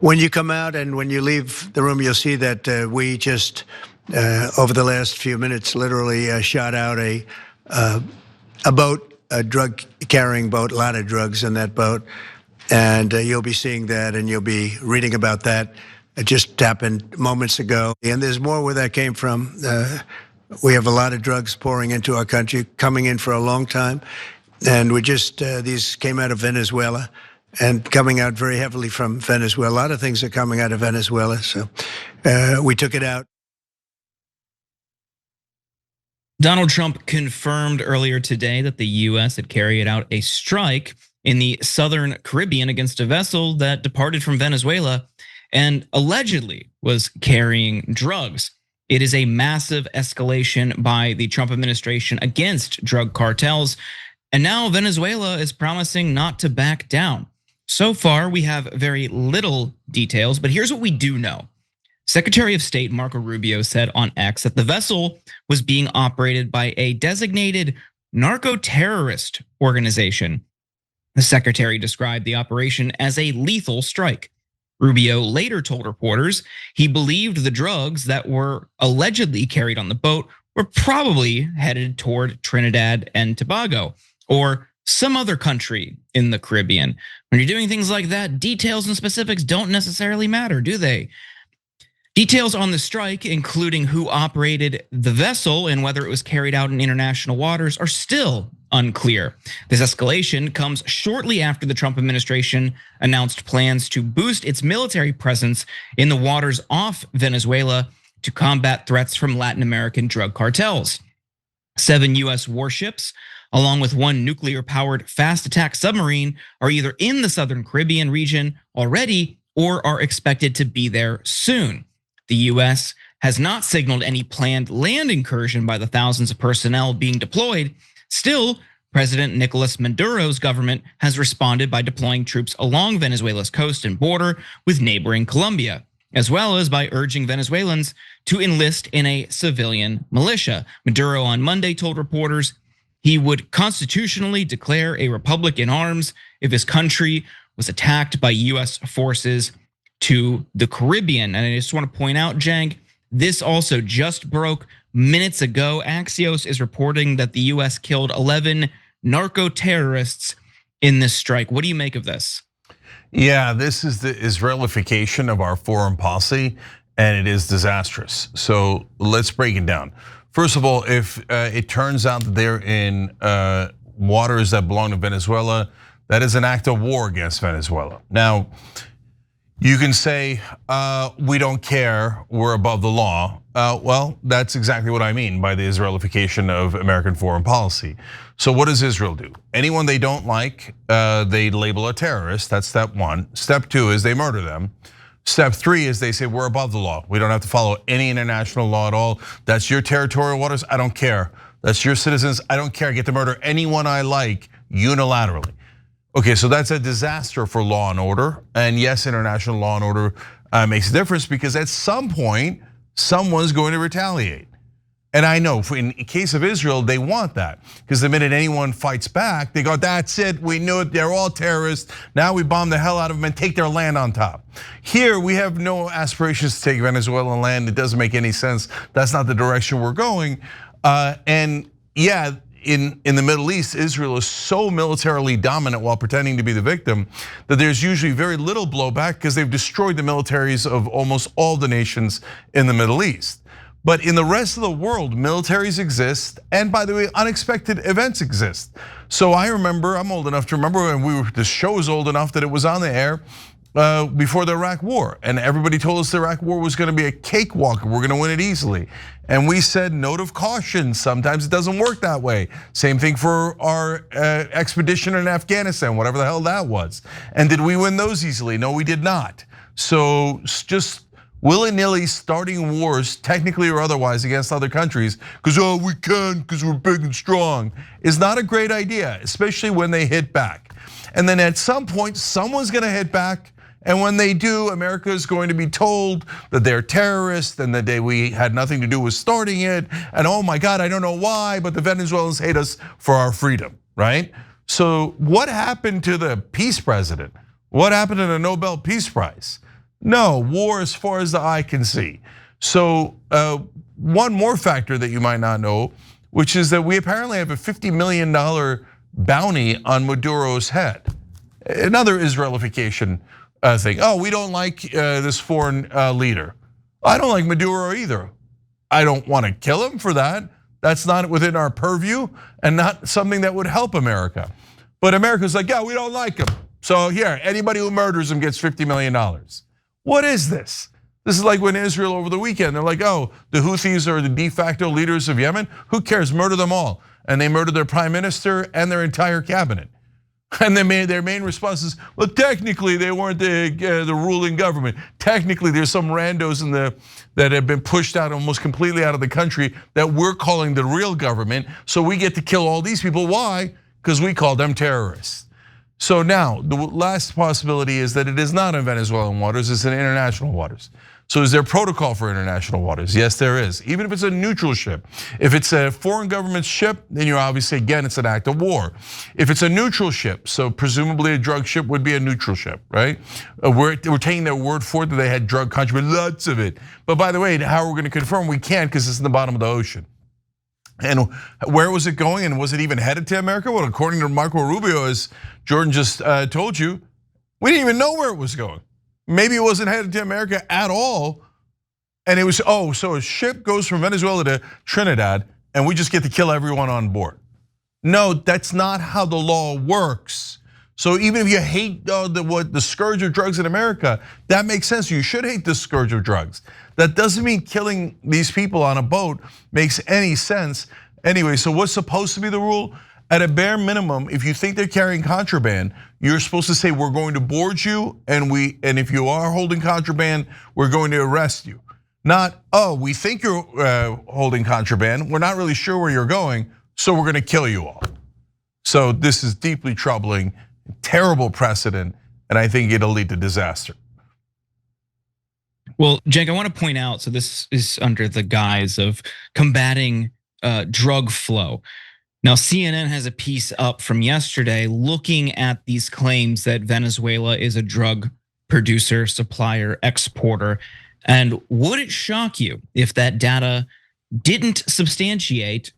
When you come out and when you leave the room, you'll see that we just, over the last few minutes, literally shot out a boat, a drug-carrying boat, a lot of drugs in that boat. And you'll be seeing that and you'll be reading about that. It just happened moments ago. And there's more where that came from. We have a lot of drugs pouring into our country, coming in for a long time. And these came out of Venezuela and coming out very heavily from Venezuela. A lot of things are coming out of Venezuela. So we took it out. Donald Trump confirmed earlier today that the US had carried out a strike in the southern Caribbean against a vessel that departed from Venezuela and allegedly was carrying drugs. It is a massive escalation by the Trump administration against drug cartels. And now Venezuela is promising not to back down. So far, we have very little details, but here's what we do know. Secretary of State Marco Rubio said on X that the vessel was being operated by a designated narco-terrorist organization. The secretary described the operation as a lethal strike. Rubio later told reporters he believed the drugs that were allegedly carried on the boat were probably headed toward Trinidad and Tobago or some other country in the Caribbean. When you're doing things like that, details and specifics don't necessarily matter, do they? Details on the strike, including who operated the vessel and whether it was carried out in international waters, are still unclear. This escalation comes shortly after the Trump administration announced plans to boost its military presence in the waters off Venezuela to combat threats from Latin American drug cartels. 7 US warships, along with 1 nuclear-powered fast attack submarine, are either in the southern Caribbean region already or are expected to be there soon. The US has not signaled any planned land incursion by the thousands of personnel being deployed. Still, President Nicolas Maduro's government has responded by deploying troops along Venezuela's coast and border with neighboring Colombia, as well as by urging Venezuelans to enlist in a civilian militia. Maduro on Monday told reporters he would constitutionally declare a republic in arms if his country was attacked by US forces to the Caribbean. And I just want to point out, Jang, this also just broke minutes ago. Axios is reporting that the US killed 11 narco-terrorists in this strike. What do you make of this? Yeah, this is the Israelification of our foreign policy, and it is disastrous. So let's break it down. First of all, if it turns out that they're in waters that belong to Venezuela, that is an act of war against Venezuela. Now, you can say, we don't care, we're above the law. Well, that's exactly what I mean by the Israelification of American foreign policy. So what does Israel do? Anyone they don't like, they label a terrorist, that's step 1. Step 2 is they murder them. Step 3 is they say we're above the law. We don't have to follow any international law at all. That's your territorial waters, I don't care. That's your citizens, I don't care. I get to murder anyone I like unilaterally. Okay, so that's a disaster for law and order. And yes, international law and order makes a difference because at some point, someone's going to retaliate. And I know in case of Israel, they want that. Because the minute anyone fights back, they go, that's it, we knew it, they're all terrorists. Now we bomb the hell out of them and take their land on top. Here, we have no aspirations to take Venezuelan land. It doesn't make any sense. That's not the direction we're going. And yeah, in the Middle East, Israel is so militarily dominant while pretending to be the victim that there's usually very little blowback because they've destroyed the militaries of almost all the nations in the Middle East. But in the rest of the world, militaries exist, and by the way, unexpected events exist. So I remember, I'm old enough to remember when the show was old enough that it was on the air before the Iraq War, and everybody told us the Iraq War was going to be a cakewalk, we're going to win it easily. And we said, note of caution, sometimes it doesn't work that way. Same thing for our expedition in Afghanistan, whatever the hell that was. And did we win those easily? No, we did not. So just willy-nilly starting wars, technically or otherwise, against other countries, because we can, because we're big and strong, is not a great idea, especially when they hit back. And then at some point, someone's gonna hit back, and when they do, America is going to be told that they're terrorists and that we had nothing to do with starting it, and oh my God, I don't know why, but the Venezuelans hate us for our freedom, right? So what happened to the peace president? What happened to the Nobel Peace Prize? No, war as far as the eye can see. So one more factor that you might not know, which is that we apparently have a $50 million bounty on Maduro's head. Another Israelification thing. Oh, we don't like this foreign leader. I don't like Maduro either. I don't want to kill him for that. That's not within our purview and not something that would help America. But America's like, yeah, we don't like him. So here, anybody who murders him gets $50 million. What is this? This is like when Israel over the weekend, they're like, oh, the Houthis are the de facto leaders of Yemen. Who cares? Murder them all. And they murdered their prime minister and their entire cabinet. And their main response is, well, technically they weren't the ruling government. Technically, there's some randos that have been pushed out almost completely out of the country that we're calling the real government. So we get to kill all these people. Why? Because we call them terrorists. So now, the last possibility is that it is not in Venezuelan waters, it's in international waters. So is there protocol for international waters? Yes, there is, even if it's a neutral ship. If it's a foreign government ship, then you're obviously, again, it's an act of war. If it's a neutral ship, so presumably a drug ship would be a neutral ship, right? We're taking their word for it that they had drug contraband, lots of it. But by the way, how are we gonna confirm? We can't because it's in the bottom of the ocean. And where was it going, and was it even headed to America? Well, according to Marco Rubio, as Jordan just told you, we didn't even know where it was going. Maybe it wasn't headed to America at all. And it was, oh, so a ship goes from Venezuela to Trinidad and we just get to kill everyone on board. No, that's not how the law works. So even if you hate the scourge of drugs in America, that makes sense. You should hate the scourge of drugs. That doesn't mean killing these people on a boat makes any sense. Anyway, so what's supposed to be the rule? At a bare minimum, if you think they're carrying contraband, you're supposed to say, we're going to board you, and if you are holding contraband, we're going to arrest you. Not, oh, we think you're holding contraband, we're not really sure where you're going, so we're gonna kill you all. So this is deeply troubling, terrible precedent, and I think it'll lead to disaster. Well, Cenk, I want to point out, so this is under the guise of combating drug flow. Now, CNN has a piece up from yesterday looking at these claims that Venezuela is a drug producer, supplier, exporter. And would it shock you if that data didn't substantiate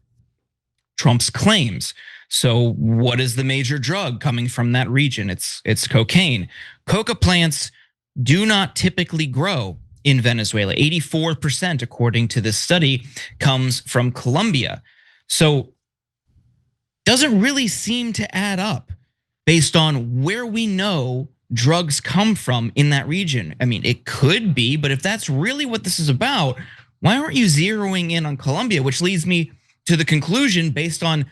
Trump's claims? So what is the major drug coming from that region? It's cocaine. Coca plants do not typically grow in Venezuela. 84%, according to this study, comes from Colombia. So doesn't really seem to add up based on where we know drugs come from in that region. I mean, it could be, but if that's really what this is about, why aren't you zeroing in on Colombia? Which leads me to the conclusion, based on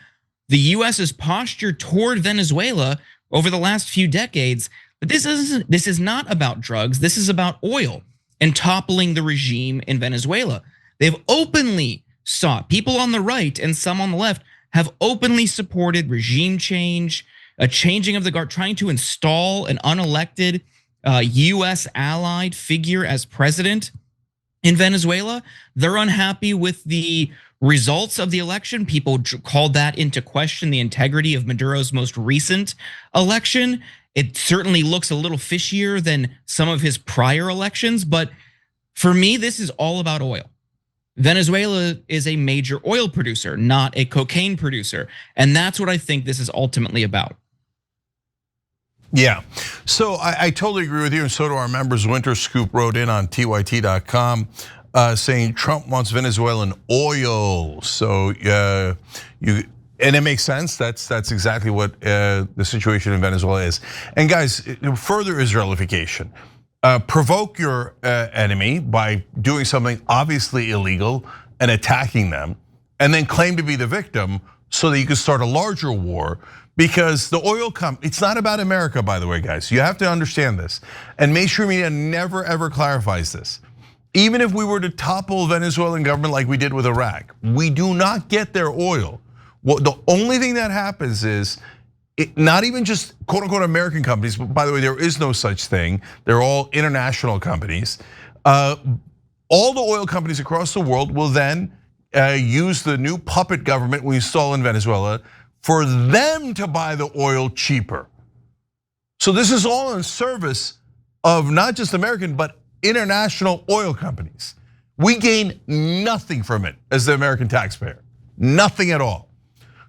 the US's posture toward Venezuela over the last few decades, that this is not about drugs, this is about oil and toppling the regime in Venezuela. They've openly sought, people on the right and some on the left have openly supported regime change, a changing of the guard, trying to install an unelected US allied figure as president in Venezuela. They're unhappy with the results of the election. People called that into question, the integrity of Maduro's most recent election. It certainly looks a little fishier than some of his prior elections, but for me, this is all about oil. Venezuela is a major oil producer, not a cocaine producer. And that's what I think this is ultimately about. Yeah, so I totally agree with you, and so do our members. Winter Scoop wrote in on tyt.com saying Trump wants Venezuelan oil. So and it makes sense. That's exactly what the situation in Venezuela is. And guys, further Israelification. Provoke your enemy by doing something obviously illegal and attacking them, and then claim to be the victim so that you can start a larger war. Because the oil company, it's not about America, by the way, guys. You have to understand this. And mainstream media never ever clarifies this. Even if we were to topple Venezuelan government like we did with Iraq, we do not get their oil. The only thing that happens is, not even just quote unquote American companies, but by the way, there is no such thing. They're all international companies. All the oil companies across the world will then use the new puppet government we install in Venezuela for them to buy the oil cheaper. So this is all in service of not just American, but international oil companies. We gain nothing from it as the American taxpayer, nothing at all.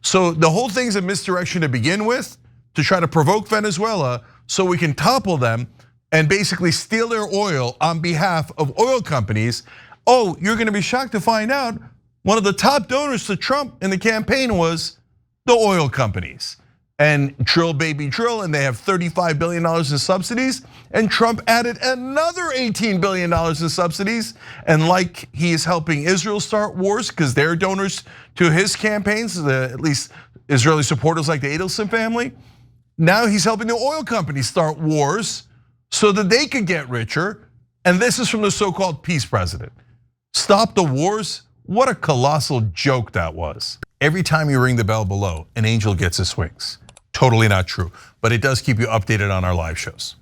So the whole thing's a misdirection to begin with, to try to provoke Venezuela so we can topple them and basically steal their oil on behalf of oil companies. Oh, you're gonna be shocked to find out one of the top donors to Trump in the campaign was the oil companies. And drill baby drill, and they have $35 billion in subsidies, and Trump added another $18 billion in subsidies. And like he is helping Israel start wars because they're donors to his campaigns, at least Israeli supporters like the Adelson family. Now he's helping the oil companies start wars so that they could get richer. And this is from the so-called peace president. Stop the wars. What a colossal joke that was. Every time you ring the bell below, an angel gets his wings. Totally not true, but it does keep you updated on our live shows.